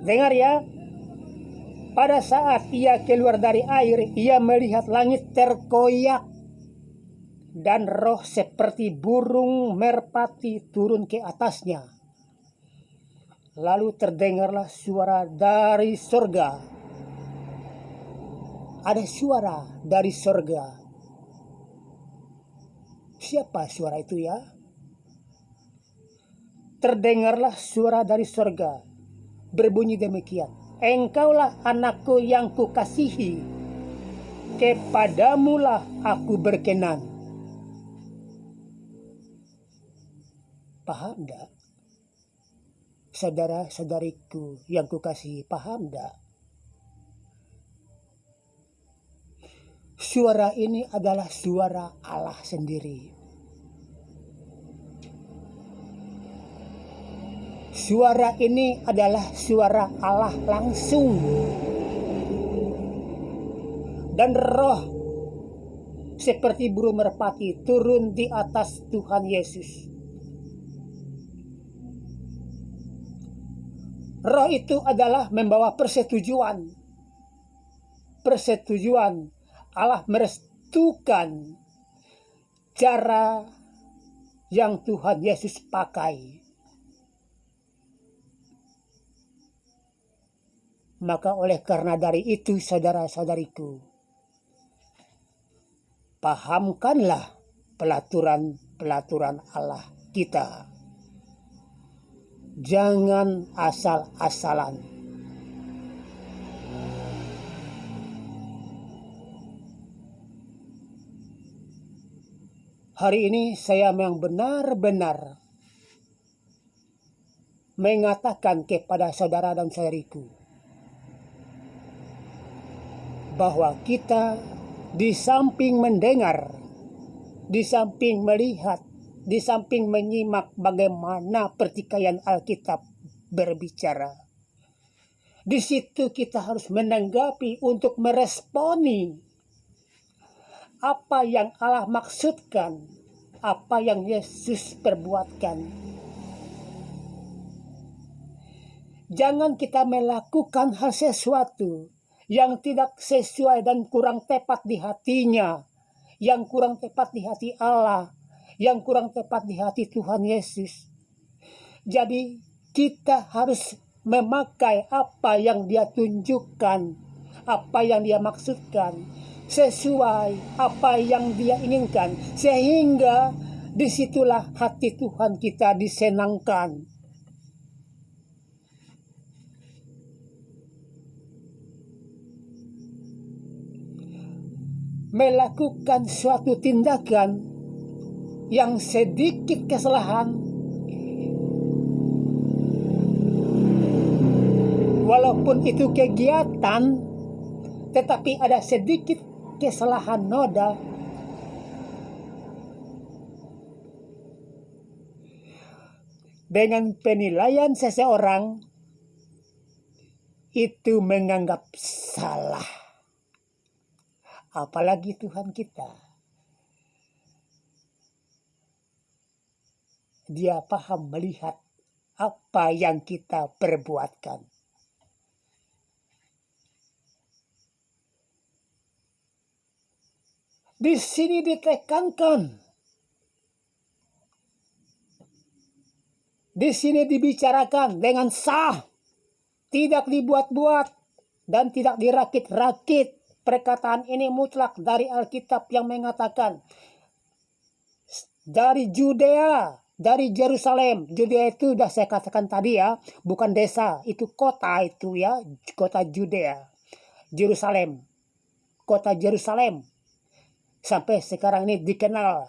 Dengar ya. Pada saat ia keluar dari air, ia melihat langit terkoyak dan roh seperti burung merpati turun ke atasnya. Lalu terdengarlah suara dari surga. Ada suara dari surga. Siapa suara itu ya? Terdengarlah suara dari surga, berbunyi demikian. Engkaulah anakku yang kukasihi, kepadamulah aku berkenan. Paham enggak? Saudara-saudariku yang kukasihi, paham enggak? Suara ini adalah suara Allah sendiri. Suara ini adalah suara Allah langsung. Dan roh seperti burung merpati turun di atas Tuhan Yesus. Roh itu adalah membawa persetujuan. Persetujuan Allah merestukan cara yang Tuhan Yesus pakai. Maka oleh karena dari itu, saudara-saudariku, pahamkanlah pelaturan-pelaturan Allah kita. Jangan asal-asalan. Hari ini saya memang benar-benar mengatakan kepada saudara dan saudariku bahwa kita di samping mendengar, di samping melihat, di samping menyimak bagaimana pertikaian Alkitab berbicara, di situ kita harus menanggapi untuk meresponi apa yang Allah maksudkan, apa yang Yesus perbuatkan. Jangan kita melakukan hal sesuatu yang tidak sesuai dan kurang tepat di hatinya, yang kurang tepat di hati Allah, yang kurang tepat di hati Tuhan Yesus. Jadi kita harus memakai apa yang Dia tunjukkan, apa yang Dia maksudkan, sesuai apa yang Dia inginkan, sehingga disitulah hati Tuhan kita disenangkan. Melakukan suatu tindakan yang sedikit kesalahan, walaupun itu kegiatan, tetapi ada sedikit kesalahan noda, dengan penilaian seseorang itu menganggap salah. Apalagi Tuhan kita. Dia paham melihat apa yang kita perbuatkan. Di sini ditekankan. Di sini dibicarakan dengan sah. Tidak dibuat-buat dan tidak dirakit-rakit. Perkataan ini mutlak dari Alkitab yang mengatakan dari Judea, dari Yerusalem. Judea itu sudah saya katakan tadi ya, bukan desa, itu kota itu ya, kota Judea. Yerusalem, kota Yerusalem. Sampai sekarang ini dikenal.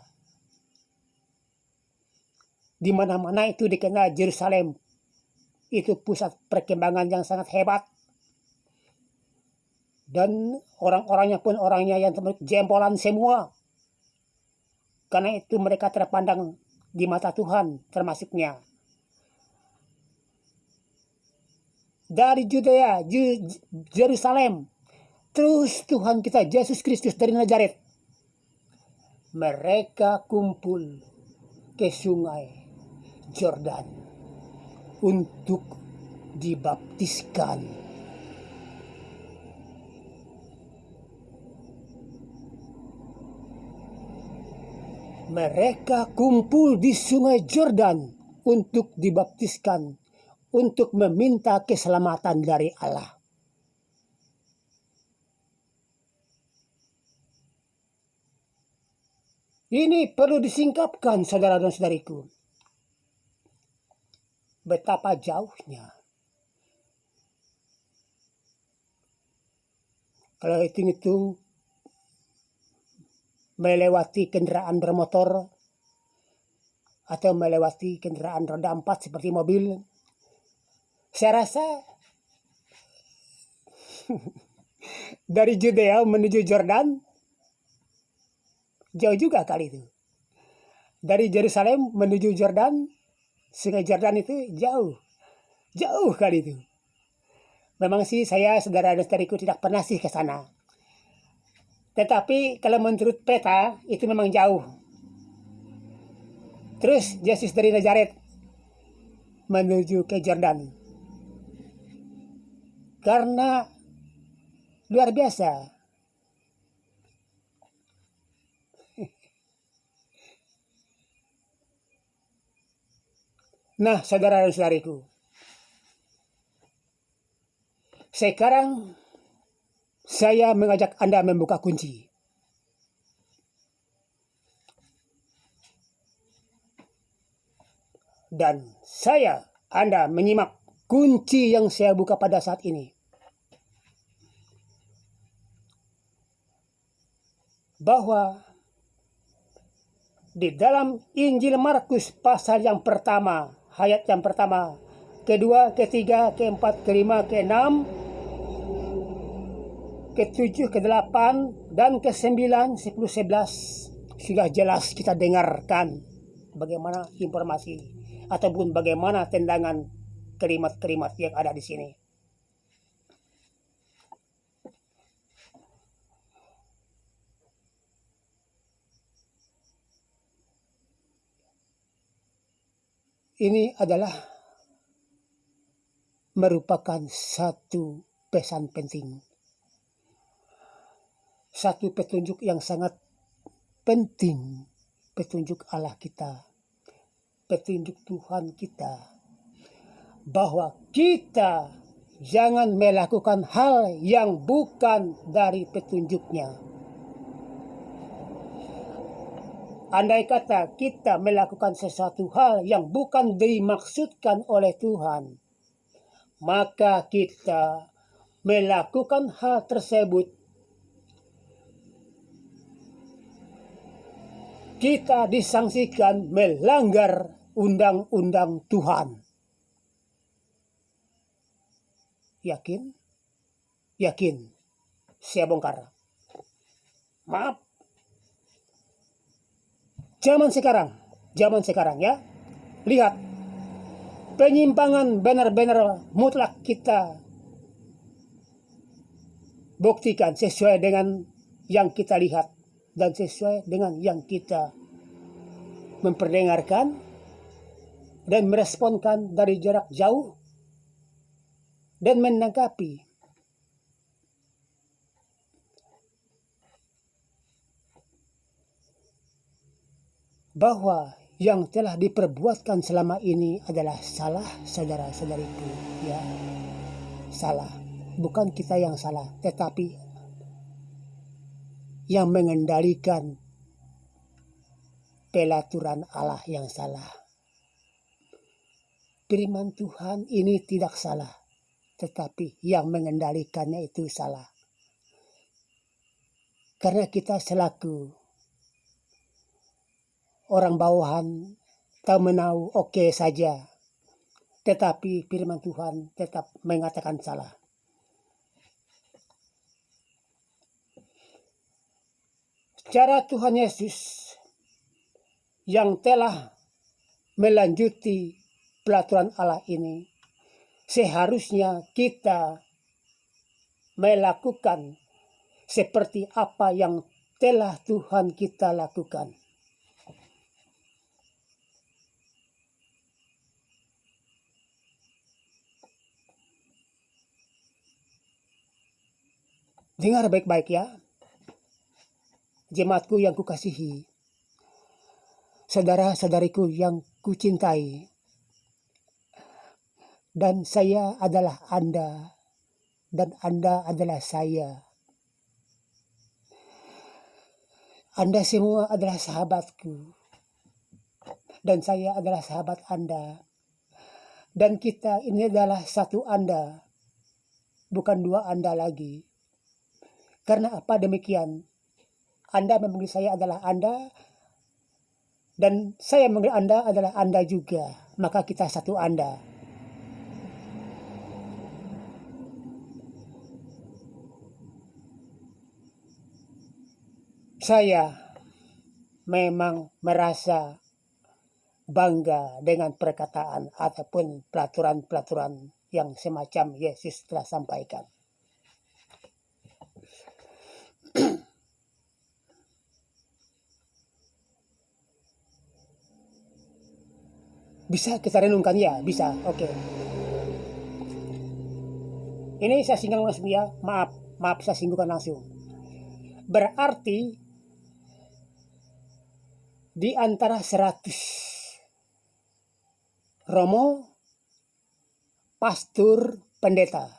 Di mana-mana itu dikenal Yerusalem. Itu pusat perkembangan yang sangat hebat. Dan orang-orangnya pun orangnya yang jempolan semua. Karena itu mereka terpandang di mata Tuhan termasuknya. Dari Judea, Yerusalem, terus Tuhan kita Yesus Kristus dari Nazaret. Mereka kumpul ke sungai Yordan untuk dibaptiskan. Mereka kumpul di Sungai Yordan untuk dibaptiskan, untuk meminta keselamatan dari Allah. Ini perlu disingkapkan, saudara dan saudariku. Betapa jauhnya. Kalau hitung-hitung melewati kendaraan bermotor atau melewati kendaraan roda 4 seperti mobil, saya rasa dari Judea menuju Jordan jauh juga kali itu. Dari Yerusalem menuju Jordan, Sungai Jordan itu jauh kali itu. Memang sih saya, saudara dan saudariku, tidak pernah sih ke sana. Tetapi kalau menurut peta itu memang jauh. Terus Yesus dari Nazaret menuju ke Jordan. Karena luar biasa. Nah, saudara dan saudariku, sekarang saya mengajak Anda membuka kunci. Dan Anda menyimak kunci yang saya buka pada saat ini. Bahwa di dalam Injil Markus pasal yang pertama, ayat yang pertama, kedua, ketiga, keempat, kelima, keenam, ke-7, ke-8, dan ke-9, 10, 11 sudah jelas kita dengarkan bagaimana informasi ataupun bagaimana tendangan kalimat-kalimat yang ada di sini. Ini adalah merupakan satu pesan penting. Satu petunjuk yang sangat penting, petunjuk Allah kita, petunjuk Tuhan kita, bahwa kita jangan melakukan hal yang bukan dari petunjuknya. Andai kata kita melakukan sesuatu hal yang bukan dimaksudkan oleh Tuhan, maka kita melakukan hal tersebut, kita disangsikan melanggar undang-undang Tuhan. Yakin? Yakin. Saya bongkar. Maaf. Zaman sekarang ya. Lihat. Penyimpangan benar-benar mutlak kita buktikan sesuai dengan yang kita lihat dan sesuai dengan yang kita memperdengarkan dan meresponkan dari jarak jauh dan menanggapi. Bahwa yang telah diperbuatkan selama ini adalah salah, saudara-saudariku, ya. Salah. Bukan kita yang salah, tetapi yang mengendalikan pelaturan Allah yang salah. Firman Tuhan ini tidak salah, tetapi yang mengendalikannya itu salah. Karena kita selaku orang bawahan tahu menau oke saja, tetapi firman Tuhan tetap mengatakan salah. Cara Tuhan Yesus yang telah melanjuti pelaturan Allah ini, seharusnya kita melakukan seperti apa yang telah Tuhan kita lakukan. Dengar baik-baik ya, jemaatku yang kukasihi, saudara-saudariku yang kucintai, dan saya adalah Anda, dan Anda adalah saya. Anda semua adalah sahabatku, dan saya adalah sahabat Anda. Dan kita ini adalah satu Anda, bukan dua Anda lagi. Karena apa demikian? Anda memanggil saya adalah Anda, dan saya memanggil Anda adalah Anda juga. Maka kita satu Anda. Saya memang merasa bangga dengan perkataan ataupun pelaturan-pelaturan yang semacam Yesus telah sampaikan. Bisa kita renungkan ya? Bisa, oke. Ini saya singgung langsung ya, maaf saya singgungkan langsung. Berarti di antara 100 romo, pastor, pendeta,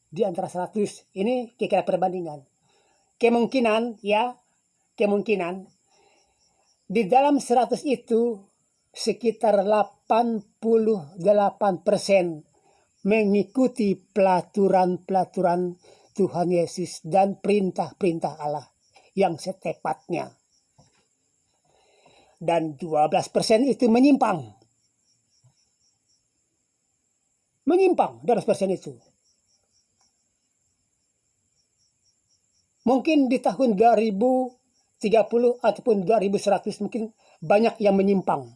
di antara 100 ini kira-kira perbandingan. Kemungkinan di dalam 100 itu sekitar 88% mengikuti pelaturan-pelaturan Tuhan Yesus dan perintah-perintah Allah yang setepatnya. Dan 12% itu menyimpang. 12% itu. Mungkin di tahun 2030 ataupun 2100 mungkin banyak yang menyimpang.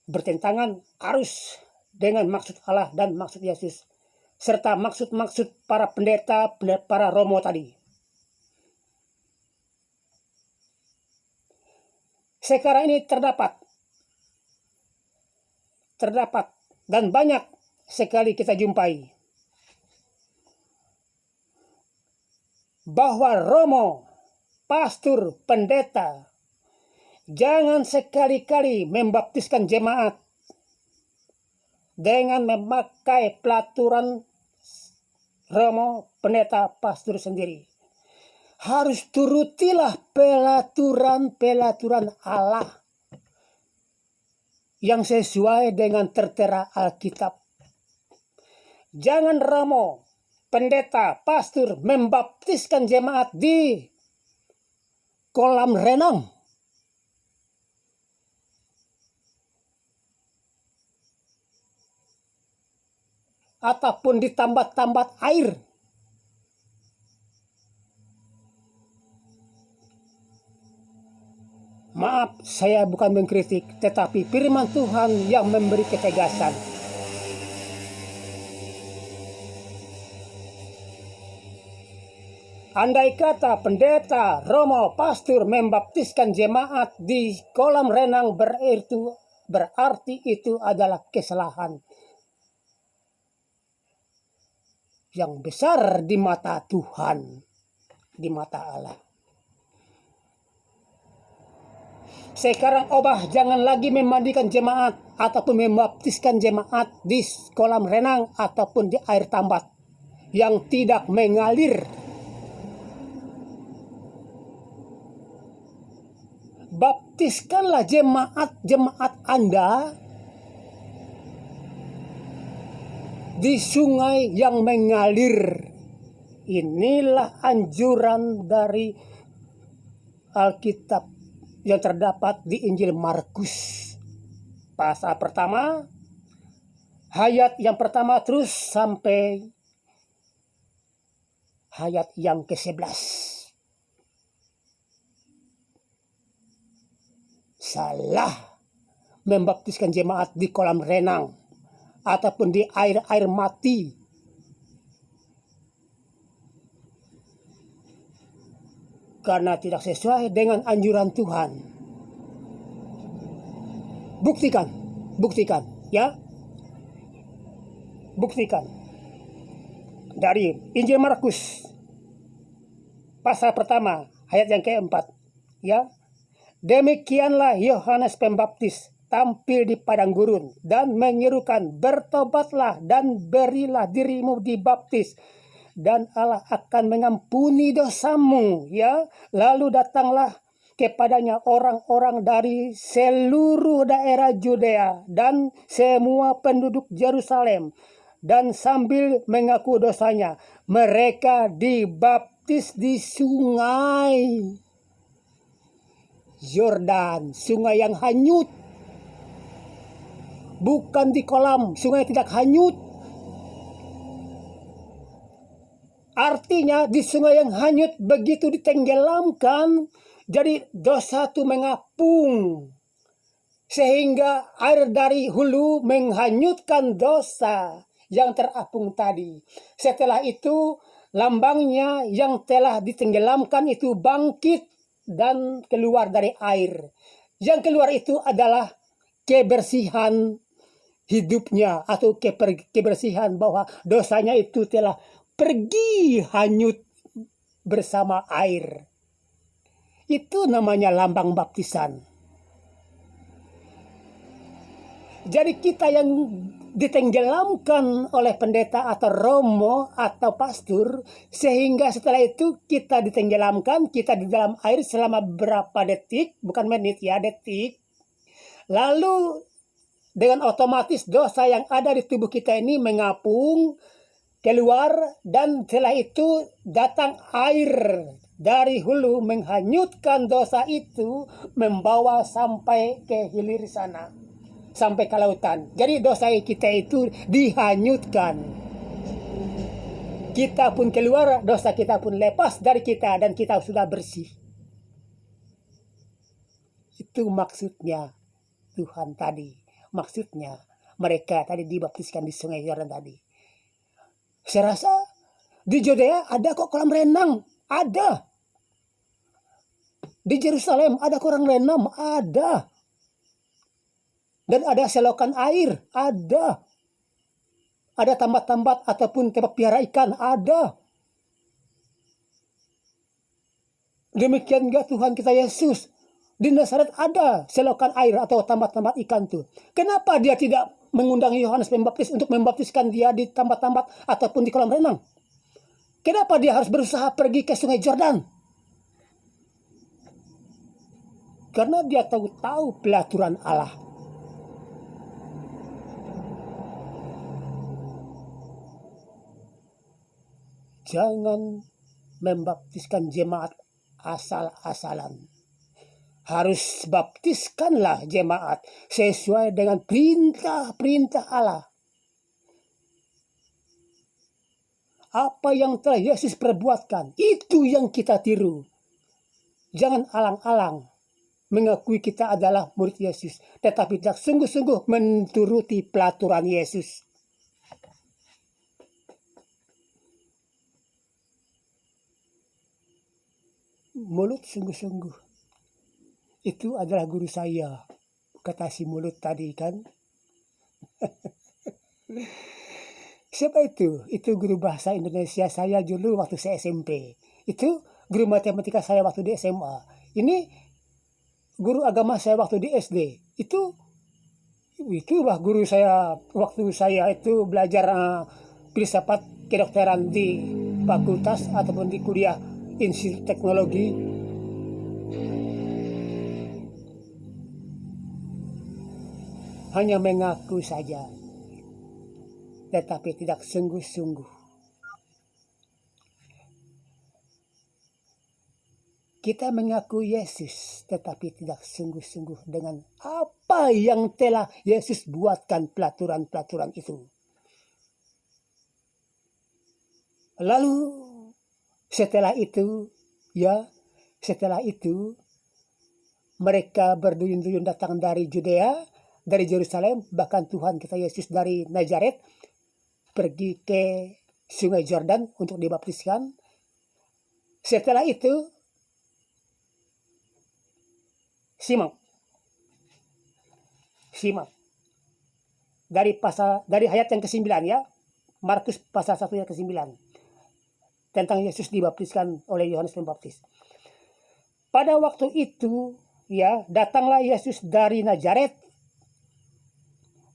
Bertentangan arus dengan maksud Allah dan maksud Yesus. Serta maksud-maksud para pendeta, para romo tadi. Sekarang ini terdapat dan banyak sekali kita jumpai bahwa romo, pastor, pendeta jangan sekali-kali membaptiskan jemaat dengan memakai pelaturan romo, pendeta, pastor sendiri. Harus turutilah pelaturan-pelaturan Allah yang sesuai dengan tertera Alkitab. Jangan romo, pendeta, pastor membaptiskan jemaat di kolam renang. Ataupun di tambat-tambat air. Maaf, saya bukan mengkritik, tetapi firman Tuhan yang memberi ketegasan. Andai kata pendeta, romo, pastor membaptiskan jemaat di kolam renang, berarti itu adalah kesalahan yang besar di mata Tuhan, di mata Allah. Sekarang jangan lagi memandikan jemaat ataupun membaptiskan jemaat di kolam renang ataupun di air tambat yang tidak mengalir. Baptiskanlah jemaat Anda di sungai yang mengalir. Inilah anjuran dari Alkitab yang terdapat di Injil Markus pasal pertama, ayat yang pertama terus sampai ayat yang ke-11. Salah membaptiskan jemaat di kolam renang ataupun di air mati. Karena tidak sesuai dengan anjuran Tuhan. Buktikan, ya. Buktikan. dari Injil Markus pasal pertama ayat yang keempat, ya. Demikianlah Yohanes Pembaptis tampil di padang gurun dan menyerukan, bertobatlah dan berilah dirimu dibaptis dan Allah akan mengampuni dosamu, ya. Lalu datanglah kepadanya orang-orang dari seluruh daerah Yudea dan semua penduduk Yerusalem, dan sambil mengaku dosanya mereka dibaptis di sungai Yordan, sungai yang hanyut, bukan di kolam, sungai tidak hanyut. Artinya di sungai yang hanyut begitu ditenggelamkan, jadi dosa itu mengapung. Sehingga air dari hulu menghanyutkan dosa yang terapung tadi. Setelah itu lambangnya yang telah ditenggelamkan itu bangkit dan keluar dari air. Yang keluar itu adalah kebersihan hidupnya atau kebersihan bahwa dosanya itu telah pergi hanyut bersama air. Itu namanya lambang baptisan. Jadi kita yang ditenggelamkan oleh pendeta atau romo atau pastor, sehingga setelah itu kita ditenggelamkan, kita di dalam air selama berapa detik, bukan menit ya, detik. Lalu dengan otomatis dosa yang ada di tubuh kita ini mengapung, keluar, dan setelah itu datang air dari hulu menghanyutkan dosa itu, membawa sampai ke hilir sana, sampai ke lautan. Jadi dosa kita itu dihanyutkan. Kita pun keluar, dosa kita pun lepas dari kita dan kita sudah bersih. Itu maksudnya Tuhan tadi. Maksudnya mereka tadi dibaptiskan di sungai Yordan tadi. Saya rasa di Yudea ada kok kolam renang. Ada. Di Yerusalem ada kolam renang. Ada. Dan ada selokan air, ada. Ada tambat-tambat ataupun tempat piara ikan, ada. Demikian juga Tuhan kita Yesus. Di Nazaret ada selokan air atau tambat-tambat ikan itu. Kenapa dia tidak mengundang Yohanes Pembaptis untuk membaptiskan dia di tambat-tambat ataupun di kolam renang? Kenapa dia harus berusaha pergi ke sungai Yordan? Karena dia tahu pelaturan Allah. Jangan membaptiskan jemaat asal-asalan. Harus baptiskanlah jemaat sesuai dengan perintah-perintah Allah. Apa yang telah Yesus perbuatkan, itu yang kita tiru. Jangan alang-alang mengakui kita adalah murid Yesus, tetapi tidak sungguh-sungguh menuruti pelaturan Yesus. Mulut sungguh-sungguh. Itu adalah guru saya, kata si mulut tadi kan. Siapa itu? Itu guru bahasa Indonesia saya dulu waktu saya SMP. Itu guru matematika saya waktu di SMA. Ini guru agama saya waktu di SD. Itulah guru saya waktu saya itu belajar filsafat kedokteran di fakultas ataupun di kuliah Institut Teknologi. Hanya mengaku saja, tetapi tidak sungguh-sungguh. Kita mengaku Yesus, tetapi tidak sungguh-sungguh dengan apa yang telah Yesus buatkan pelaturan-pelaturan itu. Lalu setelah itu mereka berduyun-duyun datang dari Yudea, dari Yerusalem, bahkan Tuhan kita Yesus dari Nazaret pergi ke sungai Yordan untuk dibaptiskan. Setelah itu simak dari ayat yang ke-9 ya. Markus pasal 1 ayat ke-9. Tentang Yesus dibaptiskan oleh Yohanes Pembaptis. Pada waktu itu, ya, datanglah Yesus dari Nazaret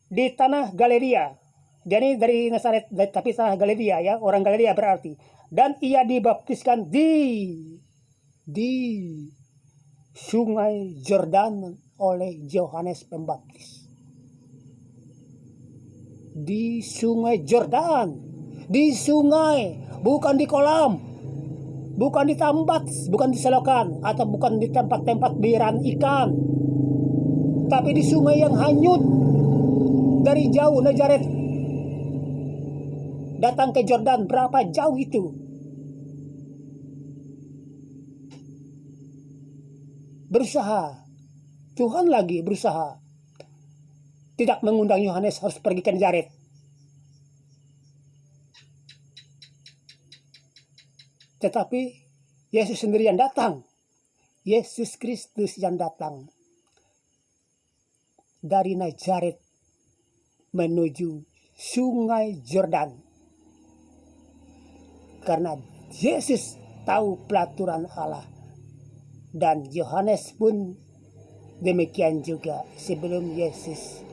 di tanah Galilea. Jadi dari Nazaret, tapi tanah Galilea, ya, orang Galilea berarti. Dan ia dibaptiskan di Sungai Yordan oleh Yohanes Pembaptis. Di Sungai Yordan, di sungai, bukan di kolam, bukan di tambat, bukan di selokan, atau bukan di tempat-tempat biaran ikan, tapi di sungai yang hanyut. Dari jauh Nazaret datang ke Yordan, berapa jauh itu? Berusaha, Tuhan lagi berusaha tidak mengundang Yohanes harus pergi ke Nazaret. Tetapi Yesus sendiri yang datang. Yesus Kristus yang datang dari Nazaret menuju Sungai Yordan. Karena Yesus tahu pelaturan Allah. Dan Yohanes pun demikian juga sebelum Yesus.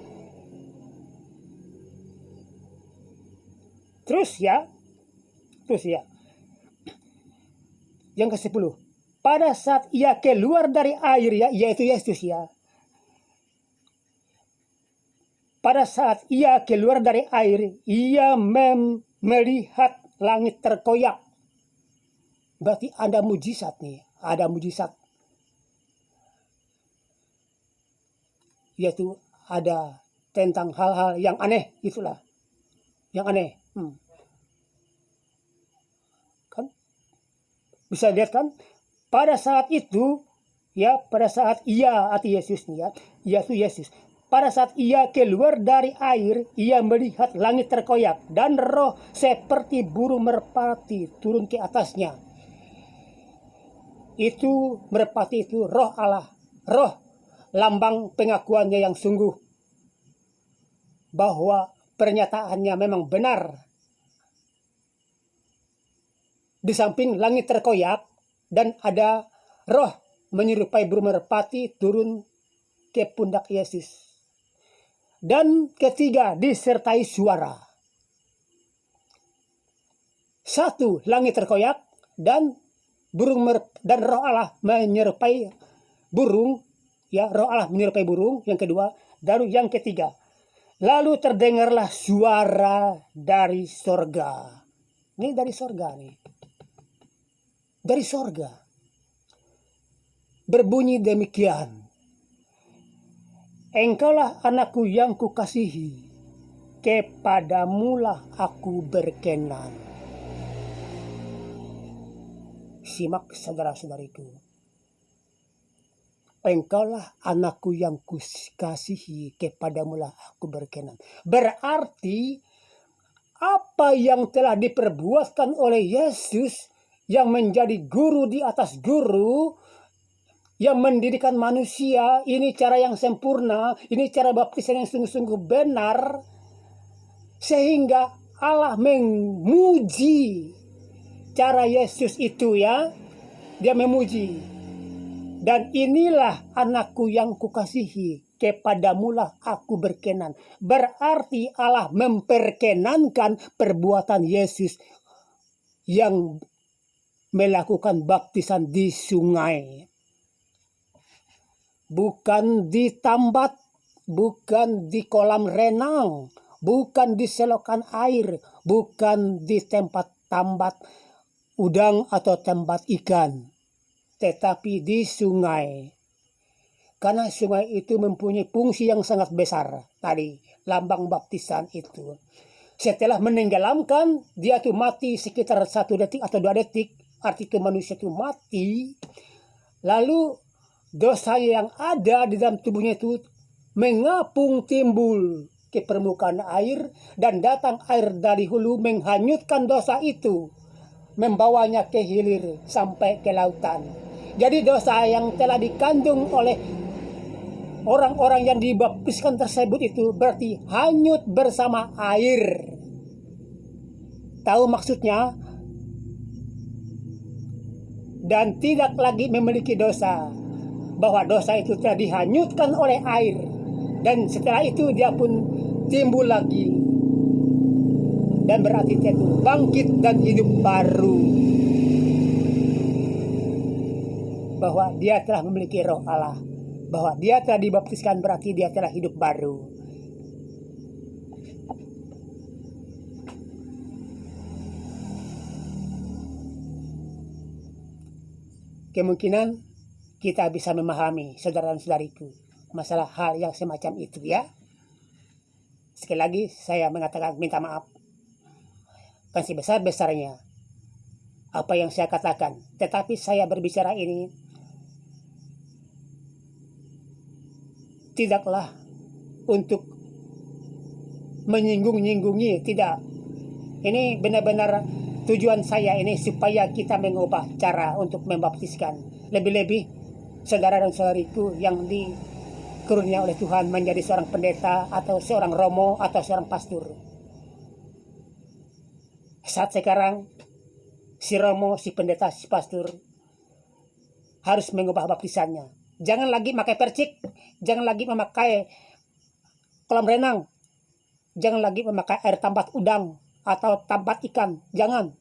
Terus ya. Yang ke-10. Pada saat ia keluar dari air, ya, yaitu Yesus, ya. Pada saat ia keluar dari air, ia melihat langit terkoyak. Berarti ada mujizat nih, ada mujizat. Yaitu ada tentang hal-hal yang aneh, itulah. Yang aneh. Kan? Bisa lihat kan? Pada saat itu, ya, pada saat ia, arti Yesus nih, ya, yaitu Yesus. Pada saat ia keluar dari air, ia melihat langit terkoyak dan roh seperti burung merpati turun ke atasnya. Itu merpati itu roh Allah, roh lambang pengakuannya yang sungguh bahwa pernyataannya memang benar. Di samping langit terkoyak dan ada roh menyerupai burung merpati turun ke pundak Yesus. Dan ketiga, disertai suara. 1, langit terkoyak dan dan roh Allah menyerupai burung, ya, roh Allah menyerupai burung. Yang kedua, dan yang ketiga, lalu terdengarlah suara dari sorga. Ini dari sorga nih. Dari sorga. Berbunyi demikian. Engkaulah anakku yang kukasihi, kepadamulah aku berkenan. Simak saudara-saudariku. Engkaulah anakku yang kukasihi, kepadamulah aku berkenan. Berarti apa yang telah diperbuatkan oleh Yesus yang menjadi guru di atas guru, yang mendirikan manusia, ini cara yang sempurna, ini cara baptisan yang sungguh-sungguh benar, sehingga Allah memuji cara Yesus itu, ya, dia memuji. Dan inilah anakku yang kukasihi, kepadamulah aku berkenan. Berarti Allah memperkenankan perbuatan Yesus yang melakukan baptisan di sungai. Bukan di tambat, bukan di kolam renang, bukan di selokan air, bukan di tempat tambat udang atau tempat ikan, tetapi di sungai. Karena sungai itu mempunyai fungsi yang sangat besar. Tadi lambang baptisan itu. Setelah menenggelamkan, dia tuh mati sekitar 1 detik atau 2 detik. Arti itu manusia itu mati. Lalu dosa yang ada di dalam tubuhnya itu mengapung timbul ke permukaan air, dan datang air dari hulu menghanyutkan dosa itu, membawanya ke hilir sampai ke lautan. Jadi dosa yang telah dikandung oleh orang-orang yang dibaptiskan tersebut itu berarti hanyut bersama air. tahu maksudnya, dan tidak lagi memiliki dosa, bahwa dosa itu telah dihanyutkan oleh air, dan setelah itu dia pun timbul lagi, dan berarti dia itu bangkit dan hidup baru, bahwa dia telah memiliki roh Allah, bahwa dia telah dibaptiskan berarti dia telah hidup baru. Kemungkinan kita bisa memahami, saudara dan saudariku, masalah hal yang semacam itu ya. Sekali lagi saya mengatakan minta maaf. Kan sebesar-besarnya apa yang saya katakan. Tetapi saya berbicara ini tidaklah untuk menyinggung-nyinggungi, tidak. Ini benar-benar tujuan saya ini supaya kita mengubah cara untuk membaptiskan. Lebih-lebih saudara dan saudariku yang dikurnia oleh Tuhan menjadi seorang pendeta atau seorang romo atau seorang pastor. Saat sekarang si romo, si pendeta, si pastor harus mengubah baptisannya. Jangan lagi memakai percik, jangan lagi memakai kolam renang, jangan lagi memakai air tambat udang atau tambat ikan, jangan.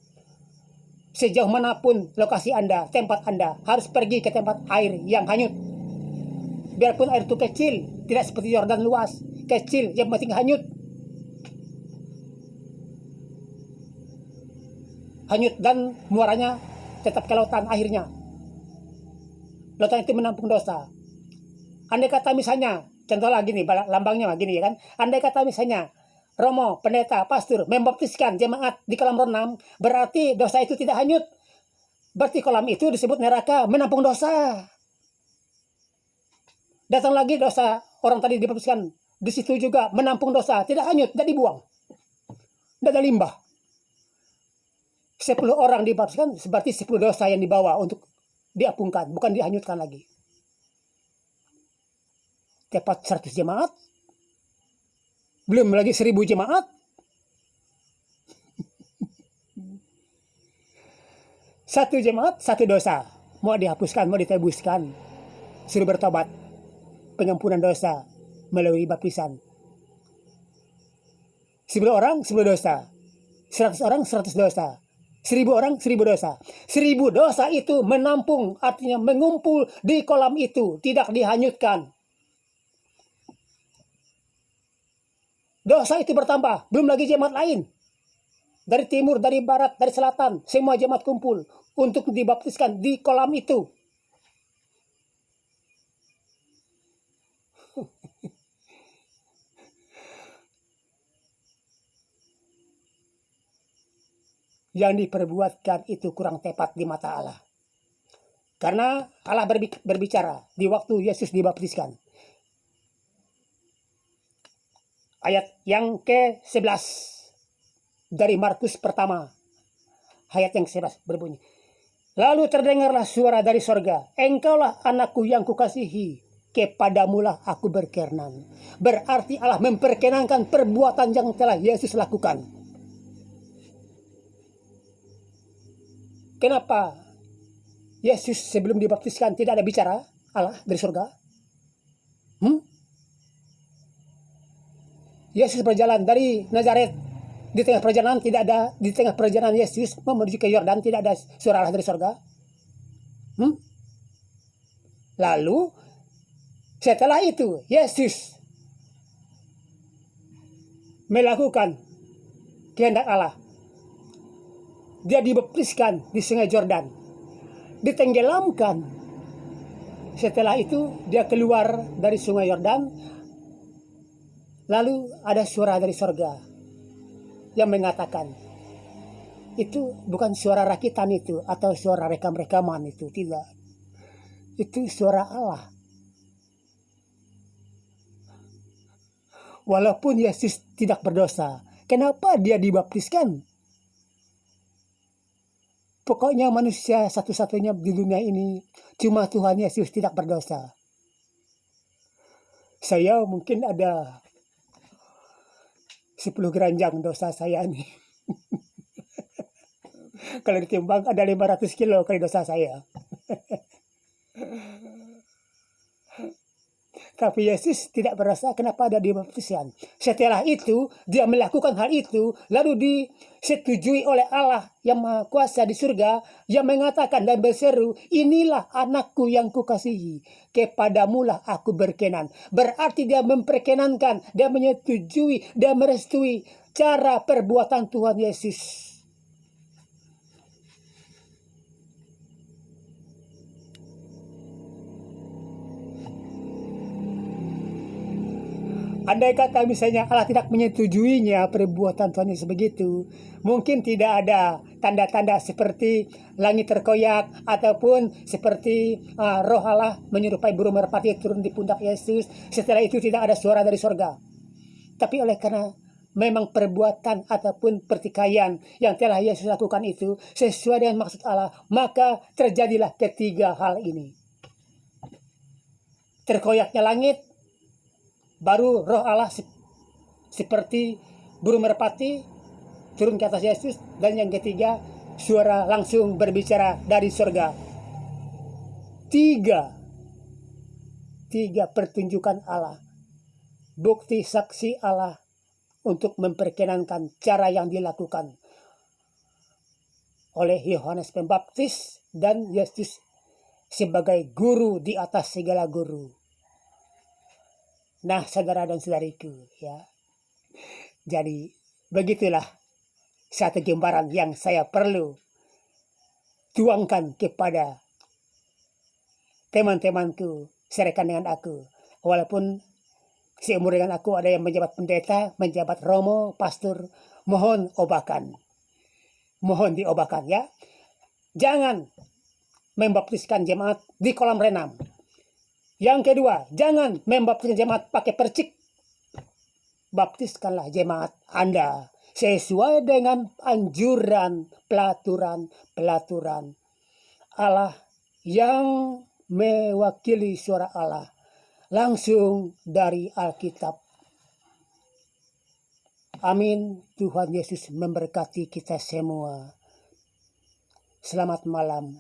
Sejauh manapun lokasi Anda, tempat Anda, harus pergi ke tempat air yang hanyut. Biarpun air itu kecil, tidak seperti Yordan luas, kecil, yang penting hanyut. Hanyut dan muaranya tetap ke lautan akhirnya. Lautan itu menampung dosa. Andai kata misalnya, contoh lagi nih, lambangnya gini ya kan. Andai kata misalnya, romo, pendeta, pastor membaptiskan jemaat di kolam renang, berarti dosa itu tidak hanyut. Berarti kolam itu disebut neraka, menampung dosa. Datang lagi dosa, orang tadi dibaptiskan di situ juga menampung dosa, tidak hanyut, tidak dibuang. Tidak ada limbah. 10 orang dibaptiskan, berarti 10 dosa yang dibawa untuk diapungkan, bukan dihanyutkan lagi. Tepat 100 jemaat, belum lagi 1000 jemaat. Satu jemaat, satu dosa. Mau dihapuskan, mau ditebuskan. Suruh bertobat. Pengampunan dosa melalui baptisan. 10 orang, 10 dosa. 100 orang, 100 dosa. 1000 orang, 1000 dosa. 1000 dosa itu menampung, artinya mengumpul di kolam itu, tidak dihanyutkan. Dosa itu bertambah, belum lagi jemaat lain. Dari timur, dari barat, dari selatan, semua jemaat kumpul untuk dibaptiskan di kolam itu. Yang diperbuatkan itu kurang tepat di mata Allah. Karena Allah berbicara di waktu Yesus dibaptiskan. Ayat yang ke-11 dari Markus pertama. Ayat yang ke-11 berbunyi. Lalu terdengarlah suara dari sorga. Engkaulah anakku yang kukasihi. Kepadamulah aku berkenan. Berarti Allah memperkenankan perbuatan yang telah Yesus lakukan. Kenapa Yesus sebelum dibaptiskan tidak ada bicara Allah dari surga? Yesus berjalan dari Nazaret. Di tengah perjalanan tidak ada, di tengah perjalanan Yesus menuju ke Yordan tidak ada suara Allah dari surga. Lalu setelah itu Yesus melakukan kehendak Allah. Dia dibaptiskan di Sungai Yordan, ditenggelamkan. Setelah itu dia keluar dari Sungai Yordan. Lalu ada suara dari sorga yang mengatakan, itu bukan suara rakitan itu atau suara rekam-rekaman itu, tidak. Itu suara Allah. Walaupun Yesus tidak berdosa, kenapa dia dibaptiskan? Pokoknya manusia satu-satunya di dunia ini cuma Tuhan Yesus tidak berdosa. Saya mungkin ada 10 keranjang dosa saya nih. Kalau ditimbang ada 500 kilo kali dosa saya. Tapi Yesus tidak berasa kenapa ada dibaptisan. Setelah itu, dia melakukan hal itu, lalu disetujui oleh Allah yang Maha Kuasa di surga, yang mengatakan dan berseru, inilah anakku yang kukasihi, kepadamulah aku berkenan. Berarti dia memperkenankan, dia menyetujui, dia merestui cara perbuatan Tuhan Yesus. Andai kata misalnya Allah tidak menyetujuinya perbuatan Tuhan Yesus begitu, mungkin tidak ada tanda-tanda seperti langit terkoyak ataupun seperti roh Allah menyerupai burung merpati turun di pundak Yesus. Setelah itu tidak ada suara dari sorga. Tapi oleh karena memang perbuatan ataupun pertikaian yang telah Yesus lakukan itu sesuai dengan maksud Allah, maka terjadilah ketiga hal ini. Terkoyaknya langit, baru roh Allah seperti burung merpati turun ke atas Yesus, dan yang ketiga suara langsung berbicara dari surga. Tiga pertunjukan Allah, bukti saksi Allah untuk memperkenankan cara yang dilakukan oleh Yohanes Pembaptis dan Yesus sebagai guru di atas segala guru. Nah, saudara dan saudariku, ya. Jadi, begitulah satu gambaran yang saya perlu tuangkan kepada teman-temanku, serekan dengan aku. Walaupun seumur dengan aku ada yang menjabat pendeta, menjabat romo, pastor, mohon obakan. Mohon diobakan, ya. Jangan membaptiskan jemaat di kolam renang. Yang kedua, jangan membaptiskan jemaat pakai percik. Baptiskanlah jemaat Anda sesuai dengan anjuran pelaturan Allah yang mewakili suara Allah langsung dari Alkitab. Amin. Tuhan Yesus memberkati kita semua. Selamat malam.